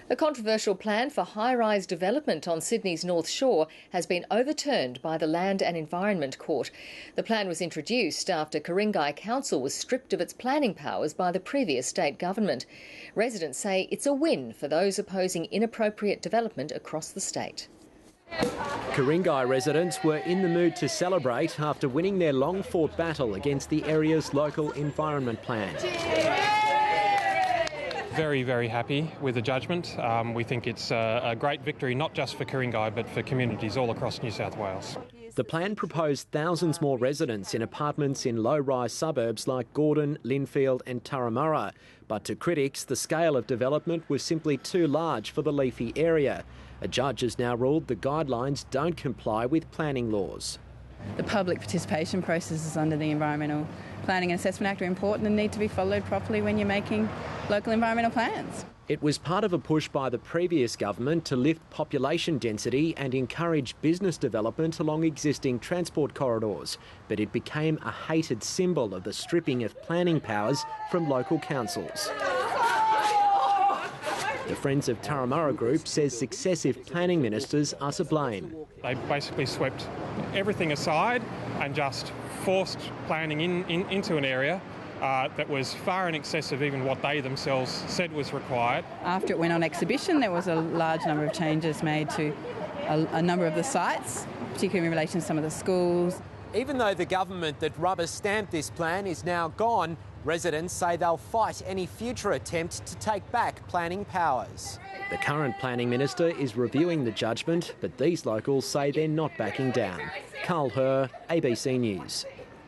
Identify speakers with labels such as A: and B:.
A: A controversial plan for high-rise development on Sydney's North Shore has been overturned by the Land and Environment Court. The plan was introduced after Ku-ring-gai Council was stripped of its planning powers by the previous state government. Residents say it's a win for those opposing inappropriate development across the state.
B: Ku-ring-gai residents were in the mood to celebrate after winning their long-fought battle against the area's local environment plan.
C: Very, very happy with the judgment. We think it's a great victory, not just for Ku-ring-gai, but for communities all across New South Wales.
B: The plan proposed thousands more residents in apartments in low-rise suburbs like Gordon, Linfield and Turramurra. But to critics, the scale of development was simply too large for the leafy area. A judge has now ruled the guidelines don't comply with planning laws.
D: The public participation processes under the Environmental Planning and Assessment Act are important and need to be followed properly when you're making local environmental plans.
B: It was part of a push by the previous government to lift population density and encourage business development along existing transport corridors, but it became a hated symbol of the stripping of planning powers from local councils. The Friends of Turramurra group says successive planning ministers are to blame.
C: They basically swept everything aside and just forced planning into an area that was far in excess of even what they themselves said was required.
D: After it went on exhibition, there was a large number of changes made to a number of the sites, particularly in relation to some of the schools.
B: Even though the government that rubber-stamped this plan is now gone, residents say they'll fight any future attempt to take back planning powers. The current planning minister is reviewing the judgment, but these locals say they're not backing down. Carl Herr, ABC News.